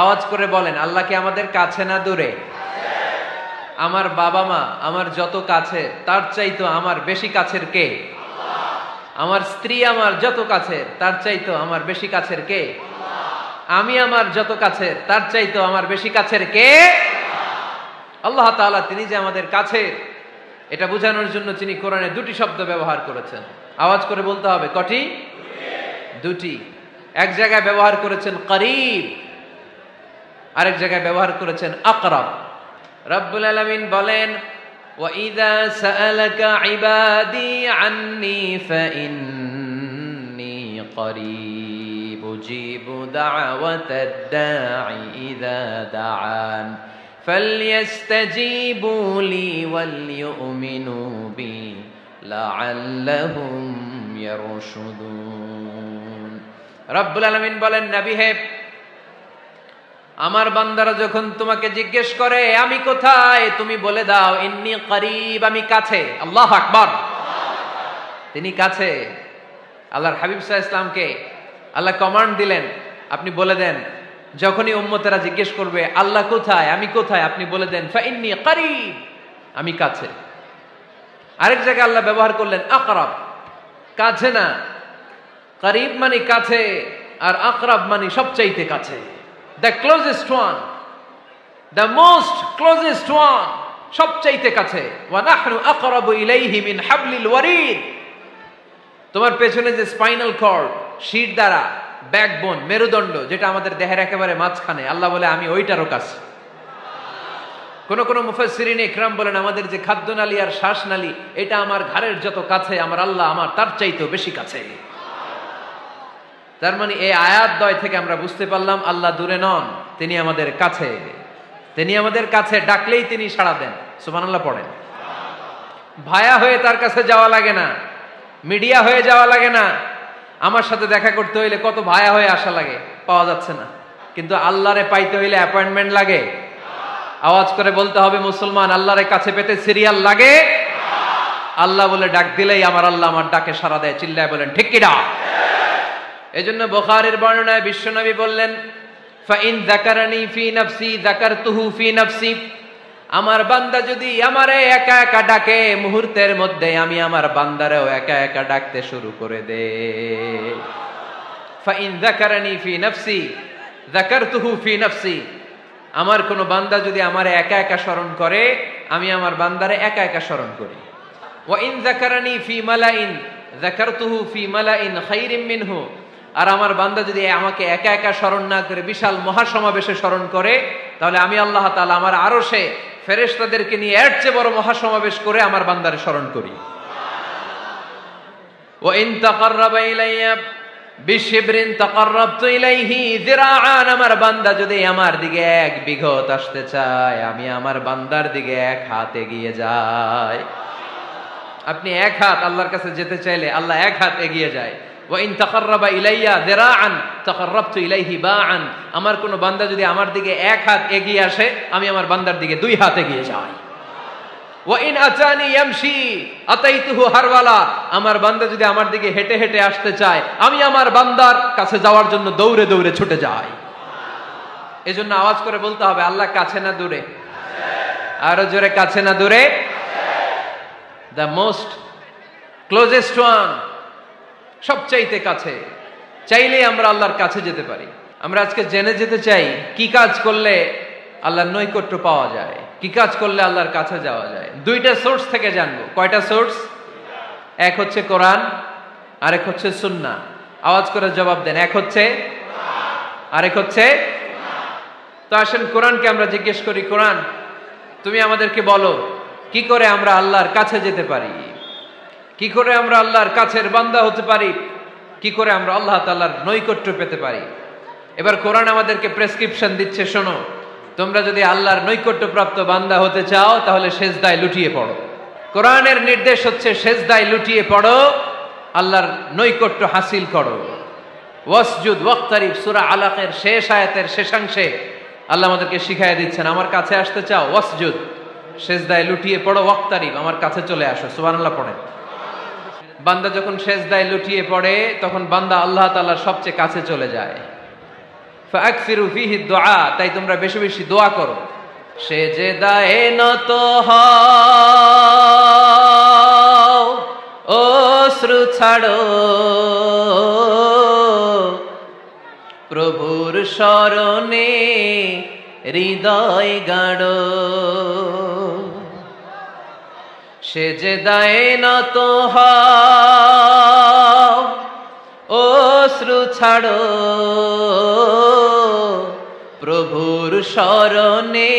আওয়াজ করে বলেন, আল্লাহ কি আমাদের কাছে না দূরে? আমার বাবা মা আমার যত কাছে, তার চাইতো আমার বেশি কাছের কে? আমার স্ত্রী আমার যত কাছের, তার চাইতো আমার বেশি কাছের কে? আমি আমার যত কাছের, তার চাইতো আমার বেশি কাছের কে? আল্লাহ তাআলা। তিনি যে আমাদের কাছে, এটা বোঝানোর জন্য তিনি কোরআনে দুটি শব্দ ব্যবহার করেছেন। আওয়াজ করে বলতে হবে, কটি? দুটি। এক জায়গায় ব্যবহার করেছেন করিব, আরেক জায়গায় ব্যবহার করেছেন আকরাব। রব্বুল আলামিন বলেন, وَإِذَا سَأَلَكَ عِبَادِي عَنِّي فَإِنِّي قَرِيبٌ أُجِيبُ دَعْوَةَ الدَّاعِ إِذَا دَعَانِ فَلْيَسْتَجِيبُوا لِي وَلْيُؤْمِنُوا بِي لَعَلَّهُمْ يَرْشُدُونَ। রব্বুল আলামিন বলেন, নবী হে, আমার বান্দারা যখন তোমাকে জিজ্ঞেস করে আমি কোথায়, তুমি বলে দাও ইন্নী করিব, আমি কাছে। আল্লাহু আকবার। তিনি কাছে। আল্লাহর হাবিব সাল্লাল্লাহু আলাইহি ওয়াসাল্লামকে আল্লাহ কমান্ড দিলেন, আপনি বলে দেন, যখনই উম্মতেরা জিজ্ঞেস করবে আল্লাহ কোথায়, আমি কোথায়, আপনি বলে দেন ফাইন্নী করিব, আমি কাছে। আরেক জায়গায় আল্লাহ ব্যবহার করলেন আকরাব, কাছে না। করিব মানে কাছে, আর আকরাব মানে সবচাইতে কাছে। The closest one, the most closest one, সবচাইতে কাছে। ওয়া নাহনু আকরাবু ইলাইহি মিন হাবলিল ওয়ারিদ। তোমার পেছনে যে স্পাইনাল কর্ড, শির দ্বারা, ব্যাকবোন, মেরুদণ্ড, যেটা আমাদের দেহের একেবারে মাঝখানে, আল্লাহ বলে আমি ওইটারও কাছে। কোন কোন মুফাসসিরিন ইকরাম বলেন, আমাদের যে খাদ্যনালী আর শ্বাসনালী, এটা আমার ঘাড়ের যত কাছে, আমার আল্লাহ আমার তার চাইতেও বেশি কাছে। তার মানে এই আয়াত দ্বয় থেকে আমরা বুঝতে পারলাম আল্লাহ দূরে নন, তিনি আমাদের কাছে। তিনি আমাদের কাছে, ডাকলেই তিনি সাড়া দেন। সুবহানাল্লাহ পড়েন। ভায়া হয়ে তার কাছে যাওয়া লাগে না, মিডিয়া হয়ে যাওয়া লাগে না। আমার সাথে দেখা করতে হইলে কত ভায়া হয়ে আসা লাগে, পাওয়া যাচ্ছে না। কিন্তু আল্লাহরে পাইতে হইলে অ্যাপয়েন্টমেন্ট লাগে। আওয়াজ করে বলতে হবে মুসলমান, আল্লাহরে কাছে পেতে সিরিয়াল লাগে। আল্লাহ বলে ডাক দিলেই আমার আল্লাহ আমার ডাকে সাড়া দেয়। চিল্লায় বলেন ঠিক কিনা? এজন্য বুখারীর বর্ণনায় বিশ্বনবী বললেন, ফাইন যাকারানি ফি নাফসি যাকারতুহু ফি নাফসি। আমার বান্দা যদি আমারে একা একা ডাকে, মুহূর্তের মধ্যে আমি আমার বান্দারেও একা একা ডাকতে শুরু করে দে। ফাইন যাকারানি ফি নাফসি যাকারতুহু ফি নাফসি। আমার কোন বান্দা যদি আমারে একা একা স্মরণ করে, আমি আমার বান্দারে একা একা স্মরণ করি। ওয়া ইন যাকারানি ফি মালাইন যাকারতুহু ফি মালাইন খায়রিম মিনহু। আর আমার বান্দা যদি আমাকে একা একা স্মরণ না করে বিশাল মহাসমাবেশে স্মরণ করে, তাহলে আমি আল্লাহ তাআলা আমার আরশে ফেরেশতাদেরকে নিয়ে এর চেয়ে বড় মহাসমাবেশ করে আমার বান্দারে স্মরণ করি। ওয়া ইন তাকাররাবা ইলাইয়া বিশিবরিন তাকাররাবতু ইলাইহি যিরাআন। আমার বান্দা যদি আমার দিকে এক বিঘত আসতে চায়, আমি আমার বান্দার দিকে এক হাত এগিয়ে যাই। আপনি এক হাত আল্লাহর কাছে যেতে চাইলে আল্লাহ এক হাত এগিয়ে যায়। ওয়া ইন তাকাররাবা ইলাইয়া যিরাআন তাকাররাবতু ইলাইহি বাআন। আমার কোন বান্দা যদি আমার দিকে এক হাত এগিয়ে আসে, আমি আমার বান্দার দিকে দুই হাত এগিয়ে যাই। ওয়া ইন আতানি ইয়ামশি আতাইতুহু হারওয়ালা। আমার বান্দা যদি আমার দিকে হেঁটে হেঁটে আসতে চায়, আমি আমার বান্দার কাছে যাওয়ার জন্য দৌড়ে দৌড়ে ছুটে যাই। এজন্য আওয়াজ করে বলতে হবে, আল্লাহ কাছে না দূরে? আরো জোরে, কাছে না দূরে? দ্য মোস্ট ক্লোজেস্ট ওয়ান, সবচাইতে কাছে। চাইলেই আমরা আল্লাহর কাছে যেতে পারি। আমরা আজকে জেনে যেতে চাই কি কাজ করলে আল্লাহর নৈকট্য পাওয়া যায়, কি কাজ করলে আল্লাহর কাছে যাওয়া যায়। দুইটা সোর্স থেকে জানবো। কয়টা সোর্স? এক হচ্ছে কোরআন, আরেক হচ্ছে সুন্নাহ। আওয়াজ করে জবাব দেন, এক হচ্ছে, আরেক হচ্ছে। তো আসেন কোরআনকে আমরা জিজ্ঞেস করি, কোরআন তুমি আমাদেরকে বলো কি করে আমরা আল্লাহর কাছে যেতে পারি, কি করে আমরা আল্লাহর কাছের বান্দা হতে পারি, কি করে আমরা আল্লাহ তাআলার নৈকট্য পেতে পারি। এবার কোরআন আমাদেরকে প্রেসক্রিপশন দিচ্ছে, শোনো, তোমরা যদি আল্লাহর নৈকট্য প্রাপ্ত বান্দা হতে চাও, তাহলে সেজদায় লুটিয়ে পড়ো। কোরআনের নির্দেশ হচ্ছে সেজদায় লুটিয়ে পড়ো, আল্লাহর নৈকট্য হাসিল করো। ওয়াসজুদ ওয়াক্তারিব, সূরা আলাকের শেষ আয়াতের শেষাংশে আল্লাহ আমাদেরকে শিখাইয়া দিচ্ছেন, আমার কাছে আসতে চাও, ওয়াসজুদ, সেজদায় লুটিয়ে পড়ো, ওয়াক্তারিব, আমার কাছে চলে আসো। সুবহানাল্লাহ পড়েন। বান্দা যখন সেজদায় লুটিয়ে পড়ে, তখন বান্দা আল্লাহ তাআলার সবচেয়ে কাছে চলে যায়। ফাকসিরু ফিহি দুআ, তাই তোমরা বেশি বেশি দোয়া করো। সেজদায়ে নত হও, অশ্রু ছাড়ো, প্রভুর শরণে হৃদয় গাড়ো। সেজদায়ে নত হও, অশ্রু ছাড়ো, প্রভুর শরণে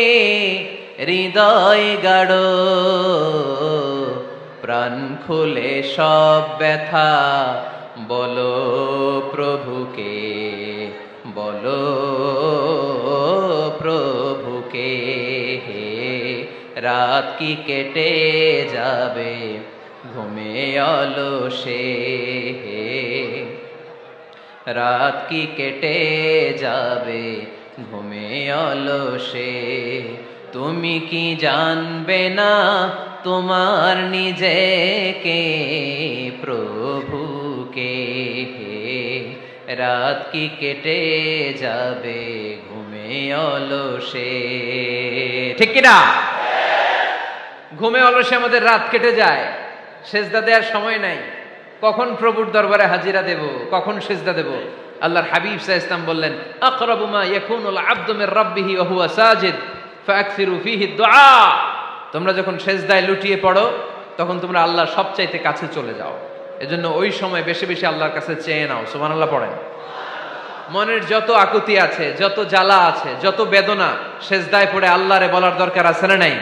হৃদয় গাড়ো। প্রাণ খুলে সব ব্যথা বলো প্রভুকে, বলো প্রভুকে। রাত কি কেটে যাবে ঘুমে অলসে, রাত কি কেটে যাবে ঘুমে অলসে। তুমি কি জানবে না তোমার নিজেকে, প্রভুকে। রাত কি কেটে যাবে ঘুমে অলসে, ঠিক কিনা? ঘুমে অলসে আমাদের রাত কেটে যায়, সেজদা দেওয়ার সময় নাই। কখন প্রভুর দরবারে হাজিরা দেব, কখন সেজদা দেব? আল্লাহর হাবিব সাল্লাল্লাহু আলাইহি ওয়াসাল্লাম বললেন, আকরাবু মা ইয়াকুনুল আবদু মির রাব্বিহি ওয়া হুয়া সাজিদ ফাকসিরু ফিহি দুআ। তোমরা যখন সেজদায় লুটিয়ে পড়ো তখন তোমরা আল্লাহর সবচাইতে কাছে চলে যাও। এজন্য ওই সময় বেশি বেশি আল্লাহর কাছে চেয়ে নাও। সুবহানাল্লাহ পড়েন। মনের যত আকুতি আছে, যত জ্বালা আছে, যত বেদনা, সেজদায় পড়ে আল্লাহরে বলার দরকার আছে না নাই?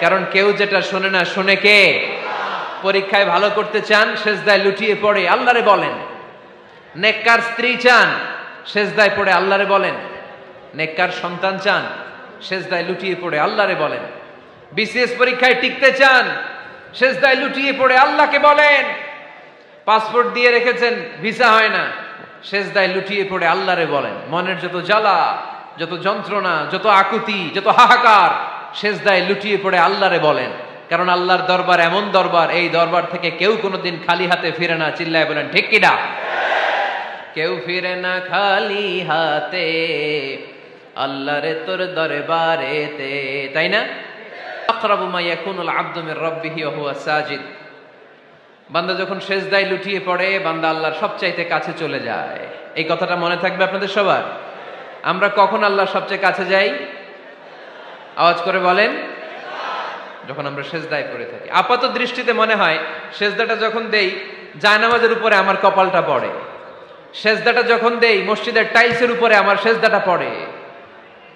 কারণ কেউ যেটা শোনে না, শোনে কে? পরীক্ষায় ভালো করতে চান, সেজদায় লুটিয়ে পড়ে আল্লাহরে বলেন। নেককার স্ত্রী চান, সেজদায় পড়ে আল্লাহরে বলেন। নেককার সন্তান চান, সেজদায় লুটিয়ে পড়ে আল্লাহরে বলেন। বিসিএস পরীক্ষায় টিকতে চান, সেজদায় লুটিয়ে পড়ে আল্লাহকে বলেন। পাসপোর্ট দিয়ে রেখেছেন, ভিসা হয় না, সেজদায় লুটিয়ে পড়ে আল্লাহরে বলেন। মনের যত জ্বালা, যত যন্ত্রণা, যত আকুতি, যত হাহাকার, সেজদায় লুটিয়ে পড়ে আল্লাহরে বলেন। কারণ আল্লাহর দরবার এমন দরবার, এই দরবার থেকে কেউ কোনোদিন খালি হাতে ফিরে না। চিল্লায় বলেন ঠিক কিনা? কেউ ফিরে না খালি হাতে আল্লাহরে তোর দরবারেতে, তাই না? আকরাবু মা ইয়াকুনুল আবদু মির রাব্বিহি ওয়া হুয়া সাজিদ। বান্দা যখন সেজদায় লুটিয়ে পড়ে, বান্দা আল্লাহর সবচাইতে কাছে চলে যায়। এই কথাটা মনে থাকবে আপনাদের সবার। আমরা কখন আল্লাহর সবচেয়ে কাছে যাই? আওয়াজ করে বলেন। যখন আমরা সেজদায় পড়ে থাকি। আপাত দৃষ্টিতে মনে হয় সেজদাটা যখন দেই জায়নামাজের উপরে আমার কপালটা পড়ে, সেজদাটা যখন দেই মসজিদের টাইলসের উপরে আমার সেজদাটা পড়ে,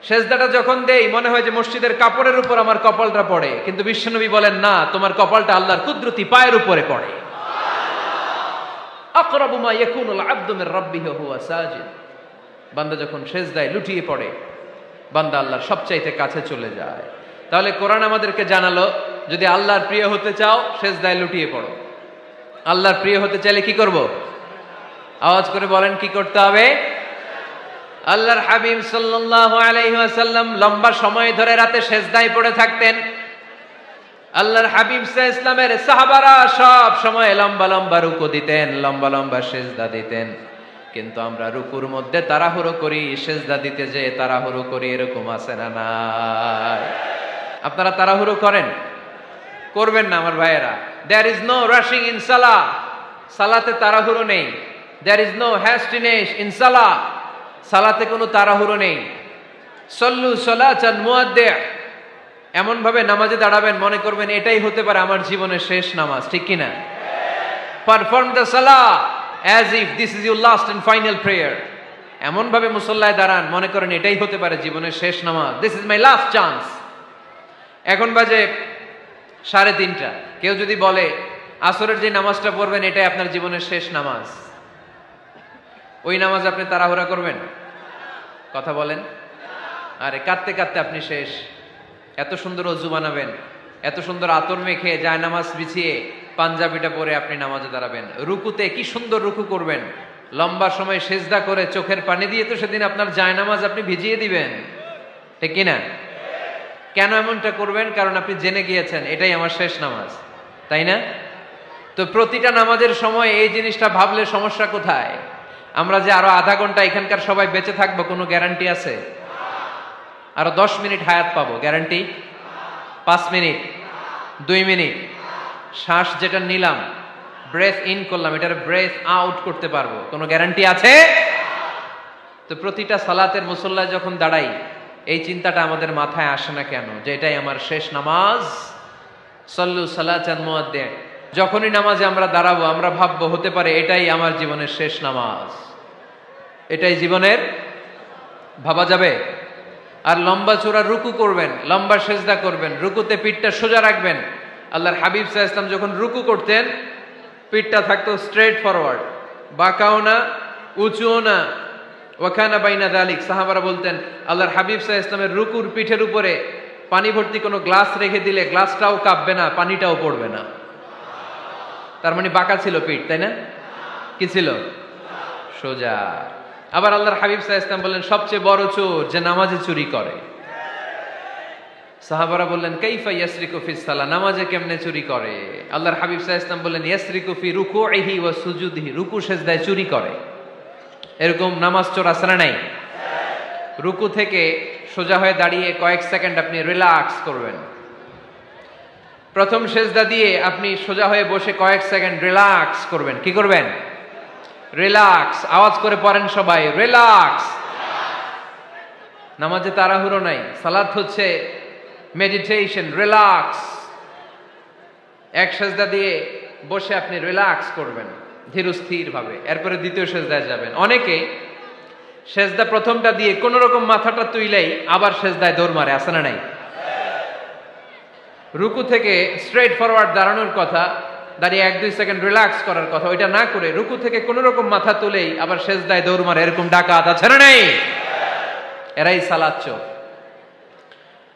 সেজদাটা যখন দেই মনে হয় যে মসজিদের কাপড়ের উপর আমার কপালটা পড়ে। কিন্তু বিশ্বনবী বলেন না, তোমার কপালটা আল্লাহর কুদরতি পায়ের উপরে পড়ে। আকরাবু মা ইয়াকুনুল আবদু মির রাব্বিহি ওয়া হুয়া সাজিদ। বান্দা যখন সেজদায় লুটিয়ে পড়ে, বান্দা আল্লাহর সবচাইতে কাছে চলে যায়। তাহলে কোরআন আমাদেরকে জানালো, যদি আল্লাহর প্রিয় হতে চাও সেজদায় লুটিয়ে পড়ো। আল্লাহর প্রিয় হতে চাইলে কি করব? আওয়াজ করে বলেন কি করতে হবে? আল্লাহর হাবিব সাল্লাল্লাহু আলাইহি ওয়াসাল্লাম লম্বা সময় ধরে রাতে সেজদায় পড়ে থাকতেন। আল্লাহর হাবিব সাল্লাল্লাহু আলাইহি ওয়াসাল্লামের সাহাবারা সব সময় লম্বা লম্বা রুকু দিতেন, লম্বা লম্বা সেজদা দিতেন। কিন্তু আমরা রুকুর মধ্যে তাড়াহুড়ো করি, সেজদা দিতে যে তাড়াহুড়ো করি, এরকম আছে না নাই? আপনারা তাড়াহুড়ো করেন? করবেন না আমার ভাইয়েরা। There is no rushing in সালাহ। সালাতে তাড়াহুড়ো নেই। There is no hastiness in সালাহ। সালাতে কোনো তাড়াহুড়ো নেই। সল্লু সালাতান মুআদ্দি'। এমন ভাবে নামাজে দাঁড়াবেন মনে করবেন এটাই হতে পারে আমার জীবনের শেষ নামাজ, ঠিক কি না? Perform the Salah as if this is your last and final prayer. এমন ভাবে মুসল্লায় দাঁড়ান মনে করেন এটাই হতে পারে জীবনের শেষ নামাজ। This is my last chance. এখন বাজে 3:30। কেউ যদি বলে আসরের যে নামাজটা পড়বেন এটাই আপনার জীবনের শেষ নামাজ, ওই নামাজ আপনি তাড়াহুড়া করবেন? কথা বলেন। আরে কাঁদতে কাঁদতে আপনি শেষ। এত সুন্দর ওযু বানাবেন, এত সুন্দর আতর মেখে জায়নামাজ বিছিয়ে পাঞ্জাবিটা পরে আপনি নামাজে দাঁড়াবেন। রুকুতে কি সুন্দর রুকু করবেন, লম্বা সময় সেজদা করে চোখের পানি দিয়ে তো সেদিন আপনার জায়নামাজ আপনি ভিজিয়ে দিবেন, ঠিক কিনা? কেন এমনটা করবেন? কারণ আপনি জেনে গিয়েছেন এটাই আমার শেষ নামাজ, তাই না? তো প্রতিটা নামাজের সময় এই জিনিসটা ভাবলে সমস্যা কোথায়? আমরা যে আরো আধা ঘন্টা এখানকার সবাই বেঁচে থাকবো কোনো গ্যারান্টি আছে? আরো 10 মিনিট হায়াত পাবো, গ্যারান্টি? 5 মিনিট, 2 মিনিট, শ্বাস যেটা নিলাম, ব্রেথ ইন করলাম, এটার ব্রেথ আউট করতে পারবো, কোনো গ্যারান্টি আছে? তো প্রতিটা সালাতের মুসল্লায় যখন দাঁড়াই, এই চিন্তাটা আমাদের মাথায় আসে না কেন যে এটাই আমার শেষ নামাজ? সল্লু সালাতান মুআদ্দিন। যখনই নামাজে আমরা দাঁড়াবো, আমরা ভাববো হতে পারে এটাই আমার জীবনের শেষ নামাজ, এটাই জীবনের, ভাবা যাবে? আর লম্বা চূড়া রুকু করবেন, লম্বা সেজদা করবেন, রুকুতে পিঠটা সোজা রাখবেন। আল্লাহর হাবিব সাল্লাল্লাহু আলাইহি ওয়াসাল্লাম যখন রুকু করতেন, পিঠটা থাকতো স্ট্রেট ফরওয়ার্ড, বাঁকাও না উঁচুও না, ওয়াকানা বাইনা যালিক। সাহাবারা বলতেন আল্লাহর হাবিব সাল্লাল্লাহু আলাইহি ওয়াসাল্লামের রুকুর পিঠের উপরে পানি ভর্তি কোনো গ্লাস রেখে দিলে গ্লাসটাও কাঁপবে না, পানিটাও পড়বে না। তার মানে বাঁকা ছিল পিঠ, তাই না? কি ছিল? সোজা। আবার আল্লাহর হাবিব সাল্লাল্লাহু আলাইহি ওয়াসাল্লাম বললেন সবচেয়ে বড় চোর যে নামাজে চুরি করে। সাহাবারা বললেন কাইফা ইয়াসরিকু ফিস সালাহ, নামাজে কেমনে চুরি করে? আল্লাহর হাবিব সাল্লাল্লাহু আলাইহি ওয়াসাল্লাম বললেন ইয়াসরিকু ফি রুকুইহি ওয়া সুজুদিহি, রুকু সেজদায় চুরি করে। এরকম নামাজ চোর আছে না নাই? রুকু থেকে সোজা হয়ে দাঁড়িয়ে কয়েক সেকেন্ড আপনি রিল্যাক্স করবেন। প্রথম সেজদা দিয়ে আপনি সোজা হয়ে বসে কয়েক সেকেন্ড রিল্যাক্স করবেন। কি করবেন? রিল্যাক্স। আওয়াজ করে পড়েন সবাই, রিল্যাক্স। নামাজে তাড়াহুড়ো নাই, সালাত হচ্ছে মেডিটেশন, রিল্যাক্স। এক সেজদা দিয়ে বসে আপনি রিল্যাক্স করবেন ধীরস্থির ভাবে, এরপরে দ্বিতীয় সেজদায় যাবেন। অনেকে সেজদা প্রথমটা দিয়ে কোন রকম মাথাটা তুইলেই আবার সেজদায় দৌড় মারে, আছে না নাই? রুকু থেকে স্ট্রেট ফরওয়ার্ড দাঁড়ানোর কথা, দাঁড়িয়ে 1-2 সেকেন্ড রিল্যাক্স করার কথা, ওইটা না করে রুকু থেকে কোন রকম মাথা তুলেই আবার সেজদায় দৌড় মারে, এরকম ডাকাত আছে না নাই? এরাই সালাত চোর।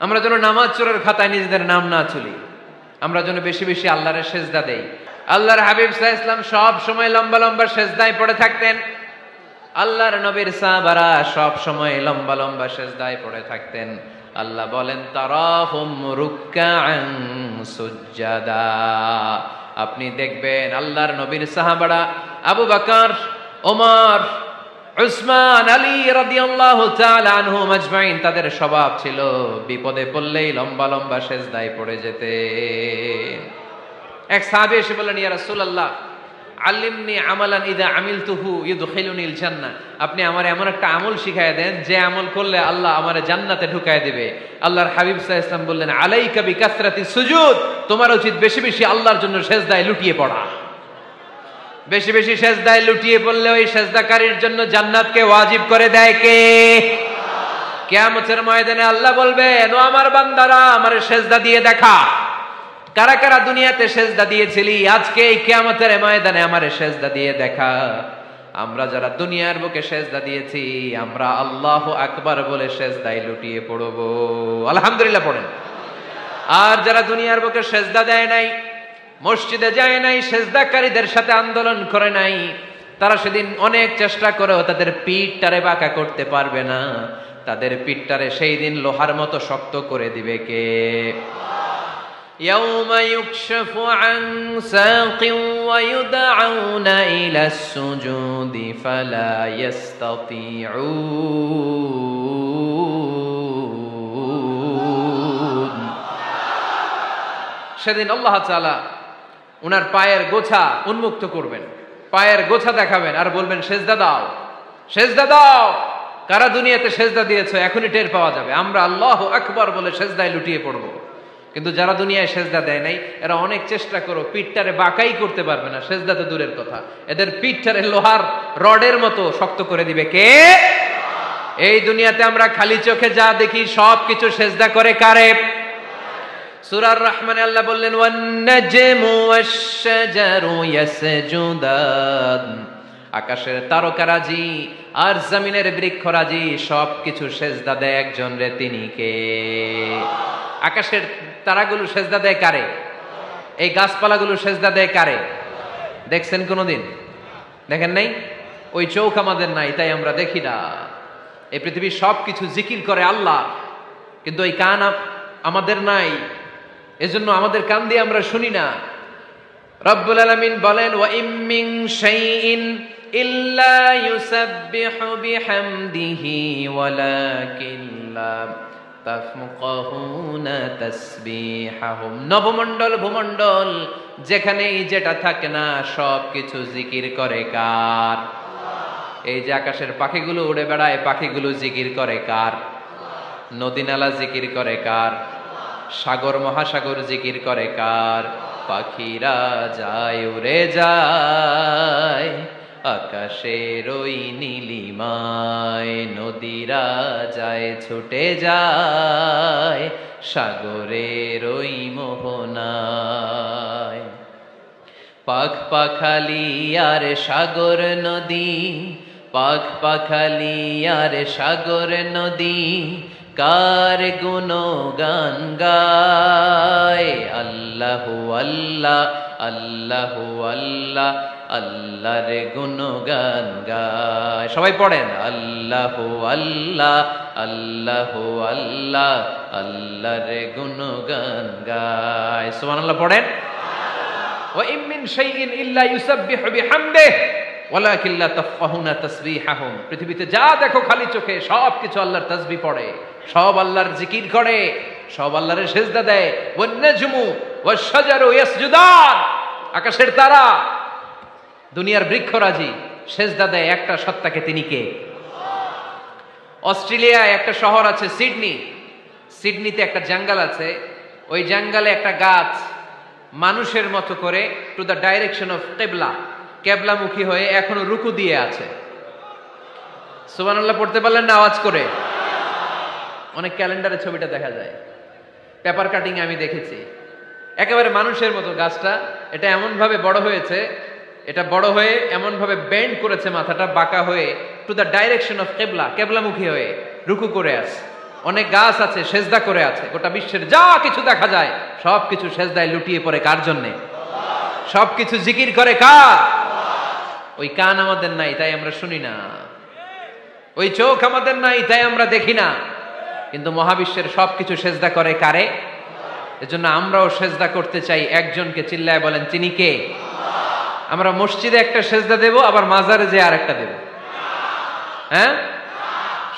আমরা যেন নামাজ চোরের খাতায় নিজেদের নাম না তুলি, আমরা যেন বেশি বেশি আল্লাহর সেজদা দেই। আল্লাহর হাবিব সাল্লাল্লাহু আলাইহি ওয়াসাল্লাম সব সময় লম্বা লম্বা সেজদায় পড়ে থাকতেন। আল্লাহর নবীর সাহাবারা সব সময় লম্বা লম্বা সেজদায় পড়ে থাকতেন। আল্লাহ বলেন তারাহুম রুকআন সুজদা, আপনি দেখবেন আল্লাহর নবীর সাহাবারা আবু বকর, ওমর, উসমান, আলী রাদিয়াল্লাহু তাআলা আনহুম আজমাইন, তাদের স্বভাব ছিল বিপদে পড়লেই লম্বা লম্বা সেজদায় পড়ে যেতেন। এক সাহাবী এসে বললেন ইয়া রাসূলুল্লাহ আল্লিমনি আমালান ইযা আমিলতুহু ইউদখিলুনিল জান্নাহ, আপনি আমার এমন একটা আমল শিখায় দেন যে আমল করলে আল্লাহ আমারে জান্নাতে ঢুকায় দিবে। আল্লাহর হাবিব সাল্লাল্লাহু আলাইহি ওয়াসাল্লাম বললেন আলাইকা বিকাসরাতিস সুজুদ, তোমার উচিত বেশি বেশি আল্লাহর জন্য সেজদায় লুটিয়ে পড়া। বেশি বেশি সেজদায় লুটিয়ে পড়লে ওই সেজদাকারীর জন্য জান্নাতকে ওয়াজিব করে দেয় কে? কিয়ামতের ময়দানে আল্লাহ বলবেন ও আমার বান্দারা আমারে সেজদা দিয়ে দেখা, কারা কারা দুনিয়াতে সেজদা দিয়েছিলি, আজকে এই কিয়ামতের ময়দানে আমারে সেজদা দিয়ে দেখা। আমরা যারা দুনিয়ার বুকে সেজদা দিয়েছি, আমরা আল্লাহু আকবার বলে সেজদায় লুটিয়ে পড়ব, আলহামদুলিল্লাহ পড়েন। আর যারা দুনিয়ার বুকে সেজদা দেয় নাই, মসজিদে যায় নাই, সেজদাকারীদের সাথে আন্দোলন করে নাই, তারা সেদিন অনেক চেষ্টা করেও তাদের পিঠটারে বাঁকা করতে পারবে না। তাদের পিঠটারে সেই দিন লোহার মতো শক্ত করে দিবে কে? يوم يكشف عن ساق ويدعون إلى السجود فلا يستطيعون। সেদিন আল্লাহ তাআলা উনার পায়ের গোছা উন্মুক্ত করবেন, পায়ের গোছা দেখাবেন আর বলবেন সেজদা দাও, সেজদা দাও। কারা দুনিয়াতে সেজদা দিয়েছো এখনই টের পাওয়া যাবে। আমরা আল্লাহু আকবার বলে সেজদায় লুটিয়ে পড়বো, কিন্তু যারা দুনিয়ায় সেজদা দেয় নাই এরা অনেক চেষ্টা করো পিঠটারে বাঁকাই করতে পারবে না, সেজদা তো দূরের কথা, এদের পিঠটারে লোহার রডের মতো শক্ত করে দিবে কে? এই দুনিয়াতে আমরা খালি চোখে যা দেখি সব কিছু সেজদা করে কারে? সূরা রহমানে আল্লাহ বললেন ওয়ান নাজমু ওয়াশ-শাজারু ইয়াসজুদান, আকাশের তারকারাজি আর জমিনের বৃক্ষরাজি সব কিছু সেজদা দেয় একজন রে, তিনি কে? আকাশের তারাগুলো সেজদা দেয় কারে? এই গাছপালাগুলো সেজদা দেয় কারে? দেখছেন কোনদিন? দেখেন নাই? ওই চোখ আমাদের নাই, তাই আমরা দেখি না। এই পৃথিবীর সবকিছু জিকির করে আল্লাহ, কিন্তু এই কান আমাদের নাই, এজন্য আমাদের কান দিয়ে আমরা শুনি না। রব্বুল আলামিন বলেন ওয়া ইম মিন শাইইন ইল্লা ইউসাব্বিহু বিহামদিহি ওয়ালাকিন লা তাফকাহুনা তাসবিহাহুম। নবমণ্ডল ভূমণ্ডল যেখানেই যেটা থাকে না সবকিছু জিকির করে কার? এই যে আকাশের পাখিগুলো উড়ে বেড়ায়, পাখিগুলো জিকির করে কার? নদী নালা জিকির করে কার? সাগর মহাসাগর জিকির করে কার? পাখিরা যায় উড়ে যায় আকাশের ওই নীলিমায়, নদীরা যায় ছুটে যায় সাগরের ওই মোহনায়। পাখ পাখালি আর সাগর নদী, পাখ পাখালি আর সাগর নদী কার গুণগান গায়? আল্লাহু আল্লাহ আল্লাহু আল্লাহ আল্লাহর গুণগান গায়। সবাই পড়েন আল্লাহু আল্লাহ আল্লাহু আল্লাহ আল্লাহর গুণগান গায়। সুবহানাল্লাহ পড়েন। ওয়া ইম মিন শাইইন ইল্লা ইউসাব্বিহু বিহামদিহি ওয়ালাকিন লা তাফকাহুনা তাসবিহাহুম। পৃথিবীতে যা দেখো খালি চোখে সব কিছু আল্লাহর তাসবিহ পড়ে, সব আল্লাহর জিকির করে, সব আল্লাহর সিজদা দেয়। One নাজমু wash শাজারু ইয়াসজুদান। আকাশের তারা, দুনিয়ার বৃক্ষরাজি সিজদা দেয় একটা সত্তাকে। তিনি কে? অস্ট্রেলিয়ায় একটা শহর আছে সিডনি, সিডনিতে একটা জঙ্গল আছে। ওই জঙ্গলে একটা গাছ মানুষের মতো করে টু দ্য ডাইরেকশন অফ কিবলা, কেবলামুখী হয়ে এখনো রুকু দিয়ে আছে। সুবহানাল্লাহ পড়তে পারলেন না আওয়াজ করে? অনেক ক্যালেন্ডারে ছবিটা দেখা যায়, পেপার কাটিং আমি দেখেছি। একেবারে মানুষের মতো গাছটা। এটা এমন ভাবে বড় হয়েছে, এটা বড় হয়ে এমন ভাবে বেন্ড করেছে, মাথাটা বাঁকা হয়ে টু দ্য ডাইরেকশন অফ কিবলা, কেবলামুখী হয়ে রুকু করে আছে। অনেক গাছ আছে সেজদা করে আছে। গোটা বিশ্বের যা কিছু দেখা যায় সবকিছু সেজদায় লুটিয়ে পড়ে কার জন্যে? সবকিছু জিকির করে কার? ওই কান আমাদের নাই তাই আমরা শুনি না, ওই চোখ আমাদের নাই তাই আমরা দেখি না, কিন্তু মহাবিশ্বের সবকিছু সেজদা করে কারে? এজন্য আমরাও সেজদা করতে চাই একজনকে। চিল্লায় বলেন তিনি কে? আমরা মসজিদে একটা সেজদা দেব, আবার মাজারে যে আর একটা দেব। হ্যাঁ,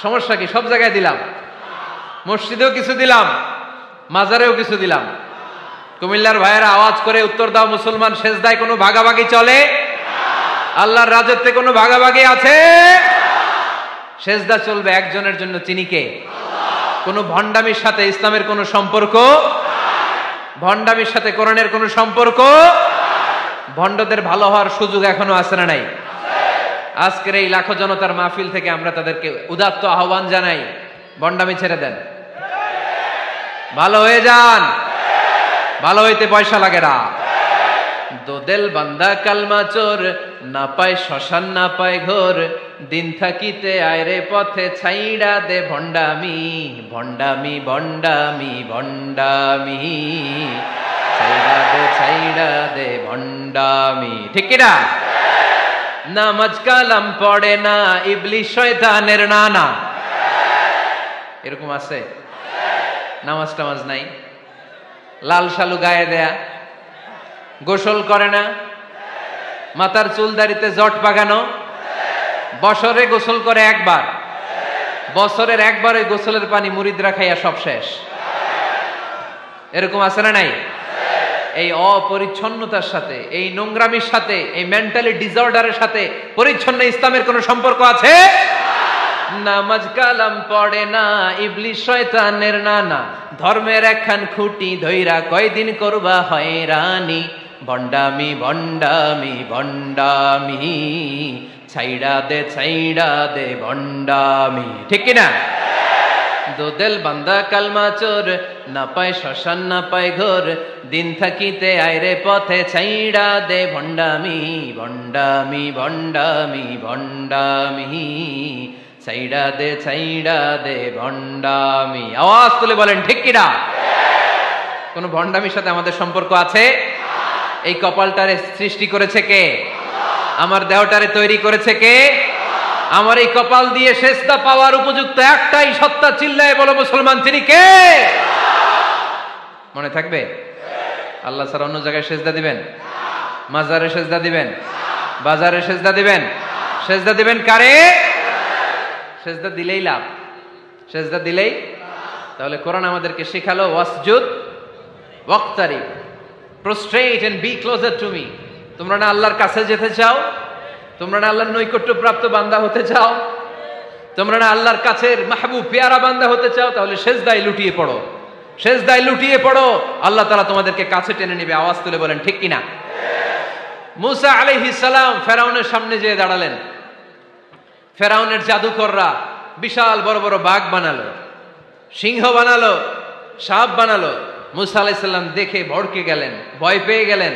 সমস্যা কি? সব জায়গায় দিলাম, মসজিদেও কিছু দিলাম, মাজারেও কিছু দিলাম। কুমিল্লার ভাইয়েরা আওয়াজ করে উত্তর দাও, মুসলমান সেজদায় কোনো ভাগাভাগি চলে? আল্লাহর রাজত্বে কোনো ভাগাভাগি আছে? সেজদা চলবে একজনের জন্য, তিনি কে? কোনো ভণ্ডামির সাথে ইসলামের কোনো সম্পর্ক, ভণ্ডামির সাথে কোরআনের কোনো সম্পর্ক। ভণ্ডদের ভালো হওয়ার সুযোগ এখনো আছে না নাই? আজকের এই লাখো জনতার মাহফিল থেকে আমরা তাদেরকে উদাত্ত আহ্বান জানাই, ভণ্ডামি ছেড়ে দেন, ভালো হয়ে যান। ভালো হইতে পয়সা লাগে না। দোদেল বান্দা কালমা চোর, না পায় শ্মশান না পায় ঘোর, দিন থাকিতে আয়রে পথে ছাইড়া দে ভণ্ডামি, ভণ্ডামি ভণ্ডামি ভণ্ডামি, ছাইড়া দে ভণ্ডামি। ঠিক কিনা? নামাজ কালাম পড়ে না, ইবলিশ শয়তানের নানা। এরকম আছে? নামাজ টামাজ নাই, লাল শালু গায়ে দেয়া, গোসল করে না, মাথার চুল দাড়িতে জট পাকানো, বছরে গোসল করে একবার, বছরের একবার ওই গোসলের পানি মুরিদরা খাইয়া সব শেষ। এরকম আছে না নাই? এই অপরিচ্ছন্নতার সাথে, এই নোংরামির সাথে, এই মেন্টালি ডিসঅর্ডারের সাথে পরিচ্ছন্ন ইসলামের কোন সম্পর্ক আছে? নামাজ কালাম পড়ে না, ইবলিশ শয়তানের নানা, ধর্মের একখান খুঁটি ধইরা কয়দিন করবা হয়রানি, ভণ্ডামি ভণ্ডামি ভণ্ডামি, ছাইড়া দে ভণ্ডামি। ঠিক কিনা? দোদেল বান্দা কালমা চোর, না পায় শ্মশান না পায় ঘোর, দিন থাকিতে আয়রে পথে ছাইড়া দে ভণ্ডামি, ভণ্ডামি ভণ্ডামি ভণ্ডামি, ছাইড়া দে ভণ্ডামি। আওয়াজ তুলে বলেন ঠিক কিনা? কোন ভণ্ডামির সাথে আমাদের সম্পর্ক আছে? এই কপালটারে সৃষ্টি করেছে কে? আমার দেহটারে তৈরি করেছে কে? আমার এই কপাল দিয়ে সেজদা পাওয়ার উপযুক্ত একটাই সত্তা, চিল্লায় বলো মুসলমান, তিনি কে? মনে থাকবে? আল্লাহ ছাড়া অন্য জায়গায় সেজদা দিবেন? মাজারে সেজদা দিবেন? বাজারে সেজদা দিবেন? সেজদা দিবেন কারে? সেজদা দিলেই লাভ, সেজদা দিলেই। তাহলে কোরআন আমাদেরকে শেখালো ওয়াসজুদ ওয়াক্তারিব, prostrate and be closer to me. তোমরা না আল্লাহর কাছে যেতে চাও? তোমরা না আল্লাহর নৈকট্য প্রাপ্ত বান্দা হতে চাও? তোমরা না আল্লাহর কাছের মাহবুব পেয়ারা বান্দা হতে চাও? তাহলে সেজদায় লুটিয়ে পড়ো, সেজদায় লুটিয়ে পড়ো। আল্লাহ তাআলা তোমাদেরকে কাছে টেনে নেবে। আওয়াজ তুলে বলেন ঠিক কিনা? মুসা আলাইহিস সালাম ফেরাউনের সামনে যেয়ে দাঁড়ালেন। ফেরাউনের জাদুকররা বিশাল বড় বড় বাঘ বানালো, সিংহ বানালো, সাপ বানালো। মুসা আলাইহিস সালাম দেখে ভড়কে গেলেন, ভয় পেয়ে গেলেন।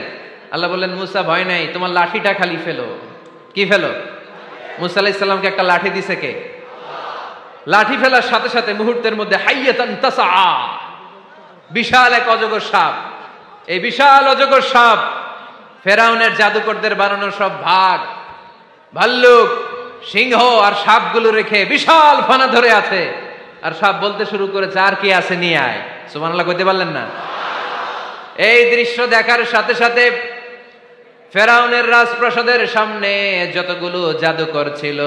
আল্লাহ বললেন, মুসা ভয় নাই, তোমার লাঠিটা খালি ফেলো। কি ফেলো? মুসা আলাইহিস সালামকে একটা লাঠি দিছে কে? লাঠি ফেলার সাথে সাথে মুহূর্তের মধ্যে হাইয়াতান তাসআ, বিশাল এক অজগর সাপ। এই বিশাল অজগর সাপ ফেরাউনের জাদুকরদের বানানো সব ভাগ, ভাল্লুক, সিংহ আর সাপগুলো রেখে বিশাল ফানা ধরে আছে। আর সাপ বলতে শুরু করেছে, আর কি আছে নিয়ে আয়। সুবহানাল্লাহ কইতে পারলেন না? এই দৃশ্য দেখার সাথে সাথে ফেরাউনের রাজপ্রাসাদের সামনে যতগুলো জাদুকর ছিল,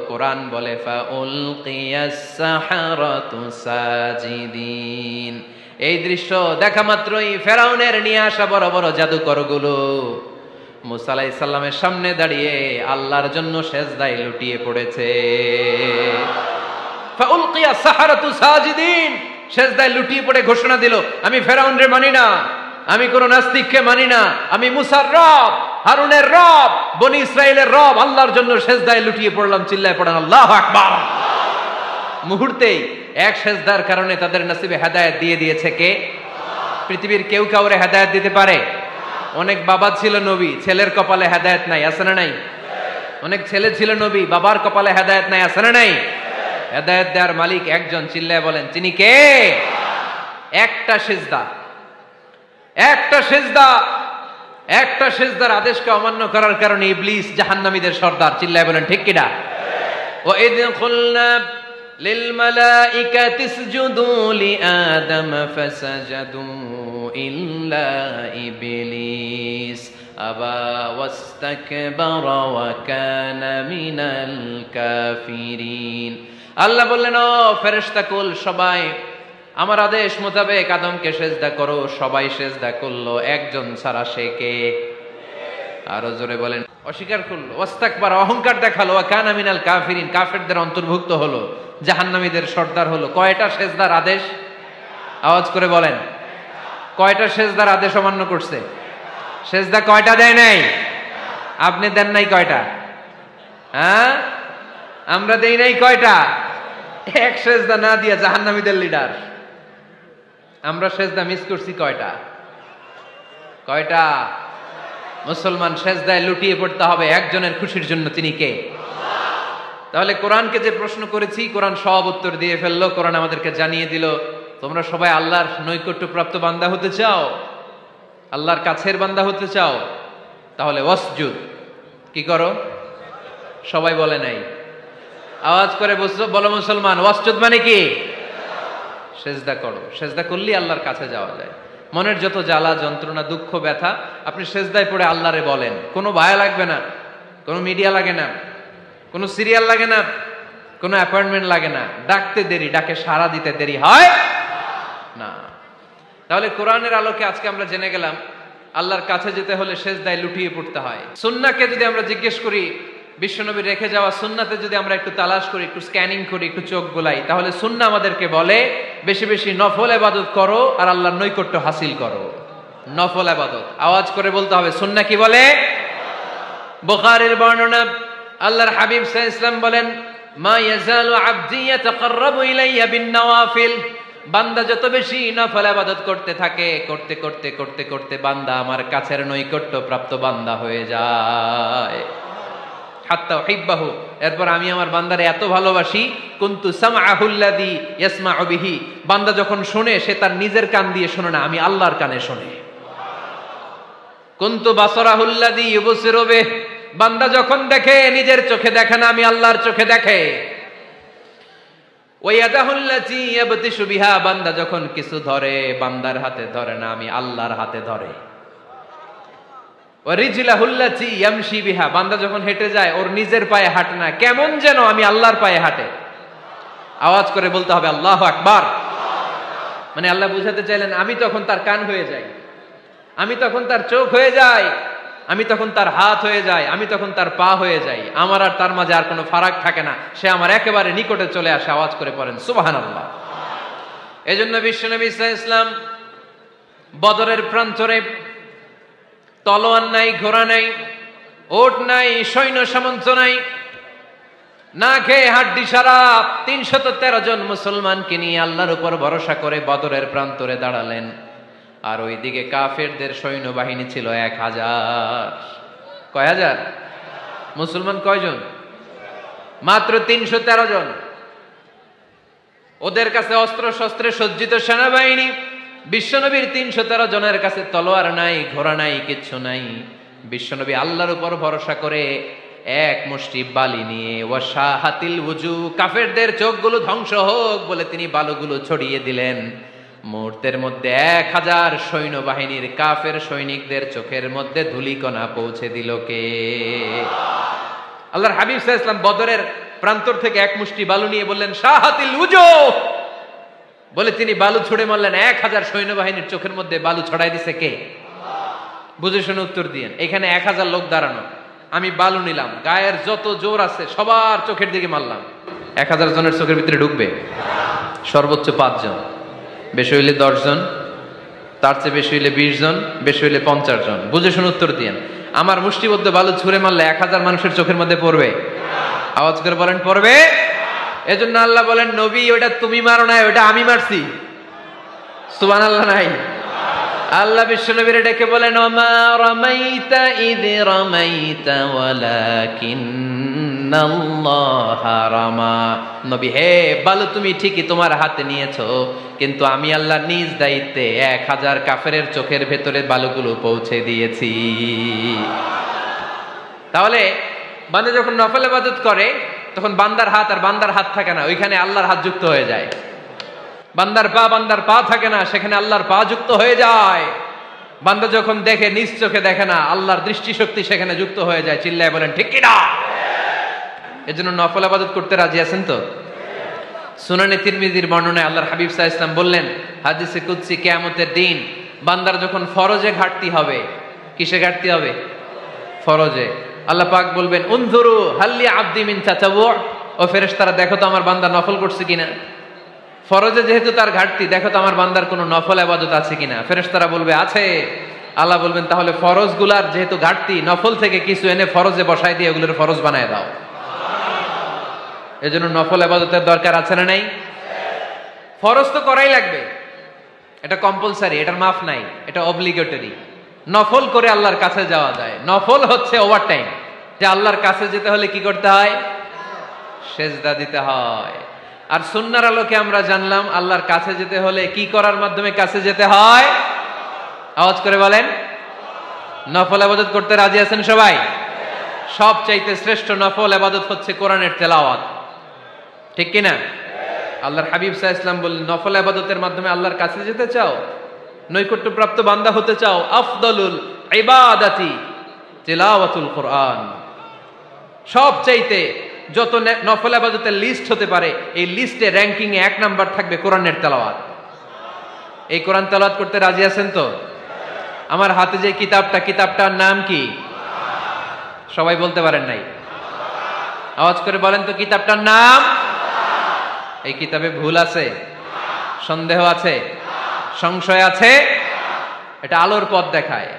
কোরআন বলে ফাউলকিয়াস সাহারাতু সাজিদিন। এই দৃশ্য দেখা মাত্রই ফেরাউনের নিয়ে আসা বড় বড় জাদুকরগুলো মুসা আলাইহিস সালামের সামনে দাঁড়িয়ে আল্লাহর জন্য সেজদায় লুটিয়ে পড়েছে। ফাউলকিয়াস সাহারাতু সাজিদিন, সেজদায় লুটিয়ে পড়ে ঘোষণা দিল, আমি ফেরাউনরে মানি না, আমি কোন নাস্তিককে মানি না, আমি মুসার রব, হারুনের রব, বনি ইসরাইলের রব, আল্লাহর জন্য সেজদায় লুটিয়ে পড়লাম। চিল্লায় পড়েন আল্লাহু আকবার। মুহূর্তেই এক সেজদার কারণে তাদের নসিবে হেদায়েত দিয়ে দিয়েছে কে? পৃথিবীর কেউ কাউরে হেদায়েত দিতে পারে? অনেক বাবা ছিল নবী, ছেলের কপালে হেদায়েত নাই, আছে না নাই? অনেক ছেলে ছিল নবী, বাবার কপালে হেদায়েত নাই, আছে না নাই? হেদায়েত দেওয়ার মালিক একজন, চিল্লায় বলেন তিনি কে? একটা সিজদা, একটা সিজদা, একটা সিজদার আদেশকে অমান্য করার কারণে ইবলিস জাহান্নামীদের সর্দার। চিল্লায় বলেন ঠিক কিনা? ওয়া ইয কুলনা লিল মালাইকাতি ইসজুদু লিআদম ফাসাজাদু ইল্লা ইবলিস আবা ওয়াস্তাকবারা ওয়া কানা মিনাল কাফিরিন। আল্লাহ বললেন, ও ফেরেশতাকুল সবাই আমার আদেশ মোতাবেক আদমকে সেজদা করো। সবাই সেজদা করলো, একজন ছাড়া, সে কে? আরো জোরে বলেন। অস্বীকার করলো, ওয়াস্তাকবার, অহংকার দেখালো, ওয়া কানা মিনাল কাফিরিন, কাফেরদের অন্তর্ভুক্ত হলো, জাহান্নামীদের সর্দার হলো। কয়টা সেজদার আদেশ? আওয়াজ করে বলেন, কয়টা সেজদার আদেশ অমান্য করছে? সেজদা কয়টা দেয় নাই? আপনি দেন নাই কয়টা? হ্যাঁ, আমরা দেই নাই কয়টা? এক সেজদা না দিয়া জাহান্নামীদের লিডার। আমরা সেজদা মিস করছি কয়টা? কয়টা? মুসলমান সেজদায় লুটিয়ে পড়তে হবে একজনের খুশির জন্য, তিনি কে? তাহলে কোরআনকে যে প্রশ্ন করেছি, কোরআন সব উত্তর দিয়ে ফেললো। কোরআন আমাদেরকে জানিয়ে দিল, তোমরা সবাই আল্লাহর নৈকট্যপ্রাপ্ত বান্দা হতে চাও, আল্লাহর কাছের বান্দা হতে চাও, তাহলে ওয়াসজুদ, কি করো? সবাই বলে নাই, আওয়াজ করে বলো মুসলমান, ওয়াসজুদ মানে কি? সেজদা করো। সেজদা করলেই আল্লাহর কাছে যাওয়া যায়। মনের যত জ্বালা যন্ত্রণা দুঃখ ব্যথা আপনি সেজদায় পড়ে আল্লাহরে বলেন। কোনো ভায়া লাগবে না, কোনো মিডিয়া লাগে না, কোনো সিরিয়াল লাগে না, কোনো অ্যাপয়েন্টমেন্ট লাগে না। ডাকতে দেরি, ডাকে সাড়া দিতে দেরি হয় না। তাহলে কোরআনের আলোকে আজকে আমরা জেনে গেলাম আল্লাহর কাছে যেতে হলে সেজদায় লুটিয়ে পড়তে হয়। সুন্নাহকে যদি আমরা জিজ্ঞেস করি, বিশ্বনবী রেখে যাওয়া সুন্নাতে যদি আমরা একটু তালাশ করি, একটু স্ক্যানিং করি, একটু চোখ গোলাই, তাহলে সুন্নাহ আমাদেরকে বলে বেশি বেশি নফল ইবাদত করো আর আল্লাহর নৈকট্য হাসিল করো। নফল ইবাদত, আওয়াজ করে বলতে হবে। সুন্নাহ কি বলে? বুখারীর বর্ণনা, আল্লাহর হাবিব সাল্লাল্লাহু আলাইহি ওয়াসাল্লাম বলেন, মা ইয়াজালু আবদি ইয়াতাকাররাবু ইলাইয়া বিন নওয়াফিল, বান্দা যত বেশি নফল ইবাদত করতে থাকে, করতে করতে করতে করতে বান্দা আমার কাছের নৈকট্য প্রাপ্ত বান্দা হয়ে যায়। হাত্তা উহিব্বাহু, এরপর আমি আমার বান্দারে এত ভালোবাসি, কুনতু সামআহুল্লাযী ইয়াসমাউ বিহি, বান্দা যখন শুনে সে তার নিজের কান দিয়ে শুনে না, আমি আল্লাহর কানে শুনে। কুনতু বাসারাহুল্লাযী ইউবসিরু বিহি, বান্দা যখন দেখে নিজের চোখে দেখে না, আমি আল্লাহর চোখে দেখে। ওয়া ইয়াদাহুল্লাতী ইয়াবতিশু বিহা, বান্দা যখন কিছু ধরে বান্দার হাতে ধরে না, আমি আল্লাহর হাতে ধরে। ওয়া রিজলাহুল্লাতি ইয়ামশি বিহা, বান্দা যখন হেঁটে যায় ওর নিজের পায়ে হাঁটে না, কেমন যেন আমি আল্লাহর পায়ে হাঁটে। আওয়াজ করে বলতে হবে আল্লাহু আকবার। মানে আল্লাহ বুঝাতে চাইলেন আমি তখন তার কান হয়ে যাই, আমি তখন তার চোখ হয়ে যাই, আমি তখন তার হাত হয়ে যাই, আমি তখন তার পা হয়ে যাই। আমার আর তার মাঝে আর কোনো ফারাক থাকে না, সে আমার একেবারে নিকটে চলে আসে। আওয়াজ করে পড়েন সুবহানাল্লাহ। এজন্য বিশ্বনবী সাল্লাল্লাহু আলাইহি ওয়াসাল্লাম বদরের প্রান্তরে তলোয়ার নাই, ঘোড়া নাই, ওট নাই, সৈন্য সামন্ত নাই, না খেয়ে হাড্ডি সারা ৩১৩ জন মুসলমানকে নিয়ে আল্লাহর উপর ভরসা করে বদরের প্রান্তরে দাঁড়ালেন। আর ওইদিকে কাফেরদের সৈন্যবাহিনী ছিল ১,০০০। কয় হাজার? মুসলমান কয়জন? মাত্র ৩১৩ জন। ওদের কাছে অস্ত্র শস্ত্রে সজ্জিত সেনাবাহিনী। বিশ্বনবীর ৩১৩ জনের কাছে তলোয়ার নাই, ঘোড়া নাই, কিচ্ছু নাই। বিশ্বনবী আল্লাহর উপর ভরসা করে এক মুষ্টি বালি নিয়ে ওয়াশাহাতিল ওযু, কাফেরদের চোখগুলো ধ্বংস হোক বলে তিনি বালুগুলো ছড়িয়ে দিলেন। মুহূর্তের মধ্যে ১,০০০ সৈন্যবাহিনীর কাফের সৈনিকদের চোখের মধ্যে ধূলিকণা পৌঁছে দিল কে? আল্লাহর হাবিব সাল্লাল্লাহু আলাইহি ওয়াসাল্লাম বদরের প্রান্তর থেকে এক মুষ্টি বালু নিয়ে বললেন শাহাতিল ওযু বলে তিনি বালু ছুড়ে মারলেন। ১,০০০ সৈন্যবাহিনীর চোখের মধ্যে বালু ছড়াই দিছে কে? বুঝে শুনে উত্তর দিয়েন। এখানে ১,০০০ লোক দাঁড়ানো, আমি বালু নিলাম, গায়ের যত জোর আছে সবার চোখের দিকে মারলাম। ১,০০০ জনের চোখের ভিতরে ঢুকবে? সর্বোচ্চ ৫ জন, বেশি হইলে ১০ জন, তার চেয়ে বেশি হইলে ২০ জন, বেশি হইলে ৫০ জন। বুঝে শুনে উত্তর দিয়েন। আমার মুষ্টিবদ্ধ বালু ছুঁড়ে মারলে ১,০০০ মানুষের চোখের মধ্যে পড়বে? আওয়াজ করে বলেন পড়বে। এজন্য আল্লাহ বলেন নবী ওটা তুমি মারো নাই, ওটা আমি মারছি। সুবহানাল্লাহ নাই? আল্লাহ বিশ্বনবীর ডেকে বলেন ওমা রামাইতা ইয রামাইতা ওয়ালাকিন্নাল্লাহা রামা। নবী হে, বালু তুমি ঠিকই তোমার হাতে নিয়েছো, কিন্তু আমি আল্লাহ নিজ দায়িত্বে ১,০০০ কাফেরের চোখের ভেতরে বালুগুলো পৌঁছে দিয়েছি। তাহলে বান্দা যখন নফল ইবাদত করে তখন বান্দার হাত আর বান্দার হাত থাকে না, ওইখানে আল্লাহর হাত যুক্ত হয়ে যায়। বান্দার পা থাকে না, সেখানে আল্লাহর পা যুক্ত হয়ে যায়। বান্দা যখন দেখে নিজ চোখে দেখে না, আল্লাহর দৃষ্টিশক্তি সেখানে যুক্ত হয়ে যায়। চিল্লায় বলেন ঠিক কিনা? এজন্য নফল ইবাদত করতে রাজি আছেন তো? সুনানে তিরমিজির বর্ণনায় আল্লাহর হাবিব সাল্লাল্লাহু আলাইহি ওয়াসাল্লাম বললেন হাদিসে কুদসি, কিয়ামতের দিন বান্দার যখন ফরজে ঘাটতি হবে, কিসে ঘাটতি হবে? ফরজে। আল্লাহ পাক বলবেন উনজুরু হাল্লি আবদি মিন তাতাওয়ু, ও ফেরেশতারা দেখো তো আমার বান্দা নফল করছে কিনা। ফরজে যেহেতু তার ঘাটতি, দেখো তো আমার বান্দার কোনো নফল ইবাদত আছে কিনা। ফেরেশতারা বলবে আছে। আল্লাহ বলবেন তাহলে ফরজগুলার যেহেতু ঘাটতি, নফল থেকে কিছু এনে ফরজে বসাই দিয়ে ওগুলোর ফরজ বানায় দাও। এজন্য নফল ইবাদতের দরকার আছে না নাই? ফরজ তো করাই লাগবে, এটা কম্পালসারি, এটার মাফ নাই, এটা অব্লিগেটরি। নফল করে আল্লাহর কাছে যাওয়া যায়। নফল হচ্ছে ওভার টাইম, যে আল্লাহর কাছে যেতে হলে কি করতে হয়? সেজদা দিতে হয়। আর সুন্নাহর আলোকে আমরা জানলাম আল্লাহর কাছে যেতে হলে কি করার মাধ্যমে কাছে যেতে হয়? আওয়াজ করে বলেন নফল ইবাদত করতে রাজি আছেন সবাই? সবচাইতে শ্রেষ্ঠ নফল ইবাদত হচ্ছে কোরআনের তেলাওয়াত, ঠিক কি না? আল্লাহর হাবিব সাল্লাল্লাহু আলাইহি ওয়াসাল্লাম বললেন নফল ইবাদতের মাধ্যমে আল্লাহর কাছে যেতে চাও, নৈকট্যপ্রাপ্ত বান্দা হতে চাও, আফদালুল ইবাদাতি তিলাওয়াতুল কোরআন। সবচাইতে যত নফল ইবাদতের লিস্ট হতে পারে, এই লিস্টে র‍্যাঙ্কিং এ ১ নাম্বার থাকবে কোরআনের তেলাওয়াত। এই কোরআন তেলাওয়াত করতে রাজি আছেন তো? আমার হাতে যে কিতাবটার নাম কি? সবাই বলতে পারেন নাই? আওয়াজ করে বলেন তো কিতাবটার নাম? এই কিতাবে ভুল আছে? সন্দেহ আছে? সংশয় আছে? এটা আলোর পথ দেখায়।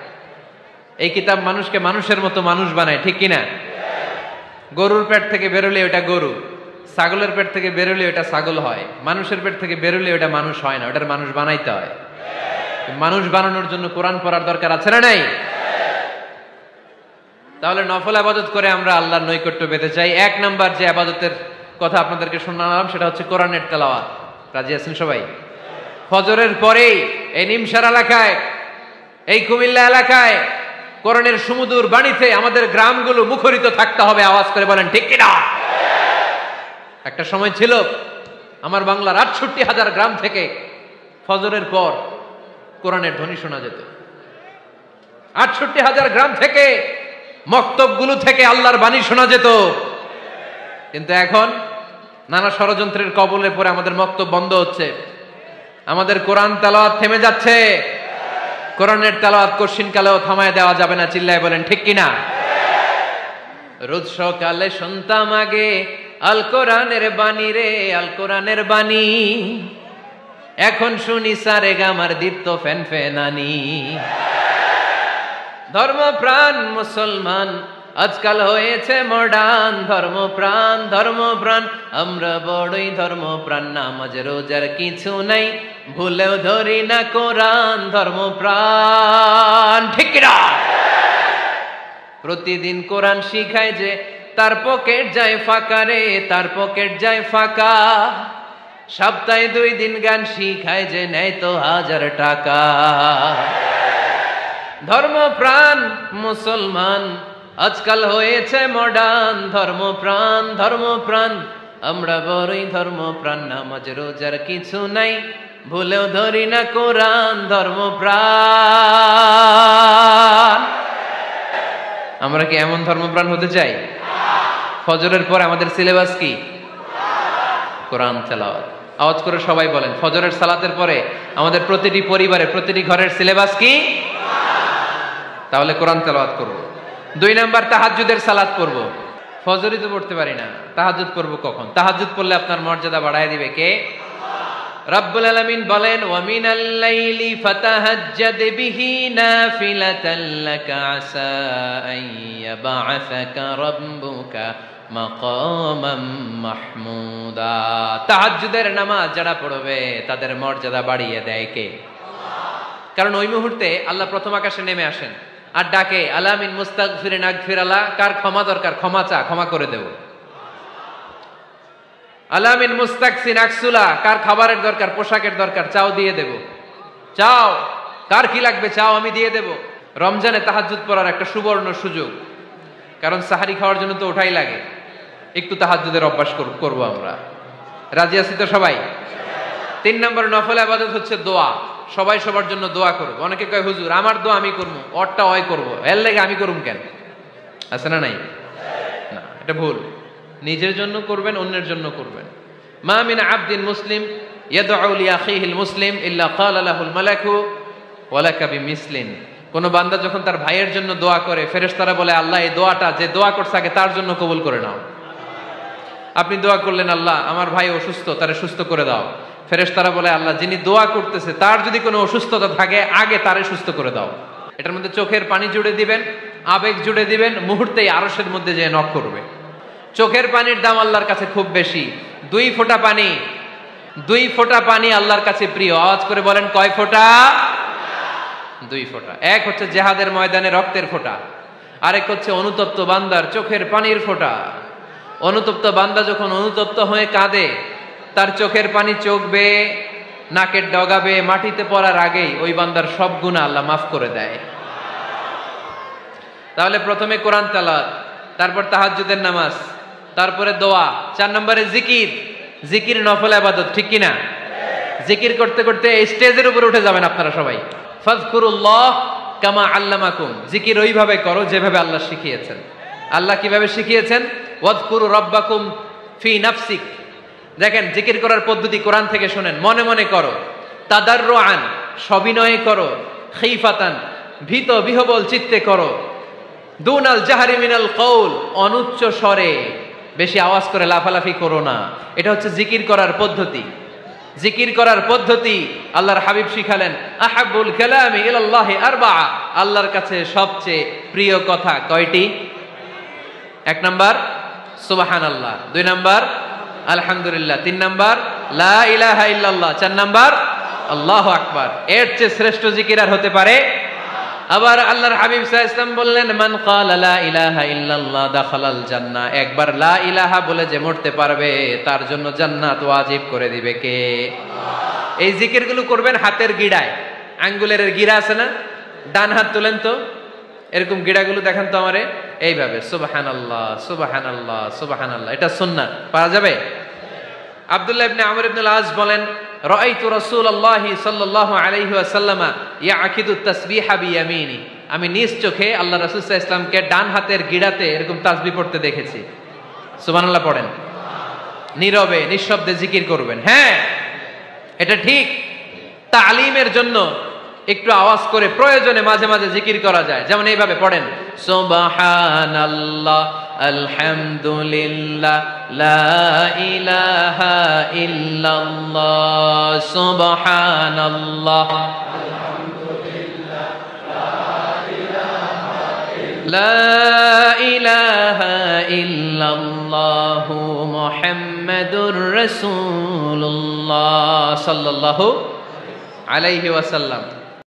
এই কিতাব মানুষকে মানুষের মতো মানুষ বানায়, ঠিক কিনা? গরুর পেট থেকে বেরোলে ওটা গরু, ছাগলের পেট থেকে বেরোলে ওটা ছাগল হয়, মানুষের পেট থেকে বেরোলে ওটা মানুষ হয় না, ওটার মানুষ বানাইতে হয়। মানুষ বানানোর জন্য কোরআন পড়ার দরকার আছে না নাই? তাহলে নফল ইবাদত করে আমরা আল্লাহর নৈকট্য পেতে চাই। ১ নাম্বার যে ইবাদতের কথা আপনাদেরকে শোনালাম সেটা হচ্ছে কোরআনের তেলাওয়াত। রাজি আছেন সবাই? ফজরের পরেই এই নিমসার এলাকায়, এই কুমিল্লা এলাকায় কোরআনের সুমধুর বাণীতে আমাদের গ্রামগুলো মুখরিত থাকতে হবে। আওয়াজ করে বলেন ঠিক কিনা? একটা সময় ছিল আমার বাংলার ৬৮,০০০ গ্রাম থেকে ফজরের পর কোরআনের ধ্বনি শোনা যেত। 68,000 গ্রাম থেকে মক্তবগুলো থেকে আল্লাহর বাণী শোনা যেত। কিন্তু এখন নানা ষড়যন্ত্রের কবলে পড়ে আমাদের মক্তব বন্ধ হচ্ছে, আমাদের কোরআন তেলাওয়াত থেমে যাচ্ছে। কোরআনের তেলাওয়াত কশিন কালেও থামায় দেওয়া যাবে না, চিল্লায় বলেন ঠিক কিনা? রোজ সকালে শুনতাম আগে আল কোরআনের বাণী রে, আল কোরআনের বাণী, এখন শুনি সারে গামার দীপ্ত ফ্যান ফ্যানানি। ধর্মপ্রাণ মুসলমান আজকাল হয়েছে মডার্ন, ধর্মপ্রাণ ধর্মপ্রাণ আমরা বড়ই ধর্মপ্রাণ, নামাজ রোজার কিছু নাই, ভুলেও ধরি না কোরআন, ধর্মপ্রাণ ঠিক কিনা? প্রতিদিন কোরআন শিখায় যে তার পকেট যায় ফাঁকা রে, তার পকেট যায় ফাঁকা, সপ্তাহে 2 দিন গান শিখায় যে নেয় তো 1000 টাকা। ধর্মপ্রাণ মুসলমান আজকাল হয়েছে মডার্ন, ধর্মপ্রাণ ধর্মপ্রাণ আমরা বড়ই ধর্মপ্রাণ, নামাজ রোজার কিছু নাই, ভুলেও ধরি না কোরআন, ধর্মপ্রাণ। আমরা কি এমন ধর্মপ্রাণ হতে চাই? ফজরের পর আমাদের সিলেবাস কি? কোরআন তেলাওয়াত। আওয়াজ করে সবাই বলেন, ফজরের সালাতের পরে আমাদের প্রতিটি পরিবারে প্রতিটি ঘরের সিলেবাস কি? তাহলে কোরআন তেলাওয়াত করব। 2 নাম্বার তাহাজ্জুদের সালাত পড়ব। ফজরই তো পড়তে পারি না, তাহাজ্জুদ পড়ব কখন? তাহাজ্জুদ পড়লে আপনার মর্যাদা বাড়ায় দিবে কে? রব্বুল আলামিন বলেন, ওয়া মিনাল লাইলি ফাতাহাজ্জাদ বিহি নাফিলাতাল লাকা আসা আন ইয়াবআসাকা রাব্বুকা মাকামাম মাহমুদা। তাহাজ্জুদের নামাজ যারা পড়বে তাদের মর্যাদা বাড়িয়ে দেয় কে? কারণ ওই মুহূর্তে আল্লাহ প্রথম আকাশে নেমে আসেন আর ডাকে, আলা মিন মুস্তাগফিরিন আগফিরালা, কার ক্ষমা দরকার ক্ষমা চা, ক্ষমা করে দেব। আলা মিন মুস্তাকসিন আকসুলা, কার খাবারের দরকার পোশাকের দরকার চাও দিয়ে দেব, চাও কার কি লাগবে চাও আমি দিয়ে দেব। রমজানে তাহাজ্জুদ পড়ার একটা সুবর্ণ সুযোগ, কারণ সাহারি খাওয়ার জন্য তো ওঠাই লাগে, একটু তাহাজ্জুদের অভ্যাস করব আমরা। রাজি আছি তো সবাই? 3 নম্বর নফল ইবাদত হচ্ছে দোয়া। সবাই সবার জন্য দোয়া করব। অনেকে কয় হুজুর আমার দোয়া আমি করব, ওরটা ওই করব, এর লাগে আমি করুম কেন? আছে না নাই? না, এটা ভুল। নিজের জন্য করবেন, অন্যের জন্য করবেন। মা মিন আবদিন মুসলিম ইয়াদউ লি আখিহিল মুসলিম ইল্লা ক্বালা লাহুল মালাকু ওয়া লাকা বিমিসলিন। কোন বান্দা যখন তার ভাইয়ের জন্য দোয়া করে, ফেরেশতারা বলে আল্লাহ এই দোয়াটা যে দোয়া করছে আগে তার জন্য কবুল করে নাও। আপনি দোয়া করলেন আল্লাহ আমার ভাই অসুস্থ, তারে সুস্থ করে দাও, ফেরেশতারা বলে আল্লাহ যিনি দোয়া করতেছে তার যদি কোনো অসুস্থতা থাকে আগে তারে সুস্থ করে দাও। এটার মধ্যে চোখের পানি জুড়ে দিবেন, আবেগ জুড়ে দিবেন, মুহূর্তেই আরশের মধ্যে যে নক করবে। চোখের পানির দাম আল্লাহর কাছে খুব বেশি। 2 ফোঁটা পানি, 2 ফোঁটা পানি আল্লাহর কাছে প্রিয়। আওয়াজ করে বলেন কয় ফোঁটা? 2 ফোঁটা। এক হচ্ছে জিহাদের ময়দানে রক্তের ফোঁটা, আরেক হচ্ছে অনুতপ্ত বান্দার চোখের পানির ফোঁটা। অনুতপ্ত বান্দা যখন অনুতপ্ত হয়ে কাঁদে, তার চোখের পানি চোখ বেয়ে নাকের ডগাবে মাটিতে পড়ার আগেই ওই বান্দার সব গুনাহ আল্লাহ মাফ করে দেয়। তাহলে প্রথমে কোরআন তেলাওয়াত, তারপর তাহাজ্জুদের নামাজ, তারপরে দোয়া, 4 নম্বরে জিকির। জিকির নফল ইবাদত, ঠিক কি না? জিকির করতে করতে স্টেজের উপরে উঠে যাবেন আপনারা সবাই। ফাযকুরুল্লাহ কামা আল্লামাকুম, জিকির ওইভাবে করো যেভাবে আল্লাহ শিখিয়েছেন। আল্লাহ কিভাবে শিখিয়েছেন? ওয়াযকুরু রাব্বাকুম ফি নাফসিক। দেখেন জিকির করার পদ্ধতি কোরআন থেকে শুনেন, মনে মনে করো, তাদাররুআন সবিনয়ে করো, খিফাতান ভীত বিহবল চিত্তে করো, দুনাল জাহরি মিনাল কওল অনুচ্চ স্বরে, বেশি আওয়াজ করে লাফালাফি করো না। এটা হচ্ছে জিকির করার পদ্ধতি। জিকির করার পদ্ধতি আল্লাহর হাবিব শিখালেন, আহাব্বুল কালামি ইলাল্লাহি আরবাআ, আল্লাহর কাছে সবচেয়ে প্রিয় কথা কয়টি? 1 নাম্বার সুবহানাল্লাহ, 2 নাম্বার আলহামদুলিল্লাহ, 3 নাম্বার লা ইলাহা ইল্লাল্লাহ, 4 নাম্বার আল্লাহু আকবার। এর চেয়ে শ্রেষ্ঠ জিকির আর হতে পারে? আবার আল্লাহর হাবিব সাল্লাল্লাহু আলাইহি ওয়াসাল্লাম বললেন, মান ক্বালা লা ইলাহা ইল্লাল্লাহ দাখালাল জান্নাহ, একবার লা ইলাহা বলে যে মরতে পারবে তার জন্য জান্নাত ওয়াজিব করে দিবে কে? আল্লাহ। এই জিকিরগুলো করবেন হাতের গিড়ায়, আঙ্গুলের গিড়া আছে না, ডান হাত তোলেন তো, এরকম গিড়াগুলো দেখেন তো আমারে, এইভাবে সুবহানাল্লাহ সুবহানাল্লাহ সুবহানাল্লাহ, এটা সুন্নাহ, পারা যাবে? আব্দুল্লাহ ইবনে আমর ইবনে আল আস বলেন, রাআইতু রাসূলুল্লাহি সাল্লাল্লাহু আলাইহি ওয়াসাল্লাম ইয়াকিদু তাসবিহা বিয়ামিনি, আমি নিজ চোখে আল্লাহ রাসূল সাল্লাল্লাহু আলাইহি ওয়াসাল্লামকে ডান হাতের গিড়াতে এরকম তাসবিহ পড়তে দেখেছি। সুবহানাল্লাহ পড়েন। নীরবে নিঃশব্দে জিকির করবেন। হ্যাঁ, এটা ঠিক। তালিমের জন্য একটু আওয়াজ করে প্রয়োজনে মাঝে মাঝে জিকির করা যায়, যেমন এইভাবে পড়েন, সুবহানাল্লাহ আলহামদুলিল্লাহ লা ইলাহা ইল্লাল্লাহ সুবহানাল্লাহ লা ইলাহা ইল্লাল্লাহ মুহাম্মাদুর রাসূলুল্লাহ সাল্লাল্লাহু আলাইহি ওয়াসাল্লাম।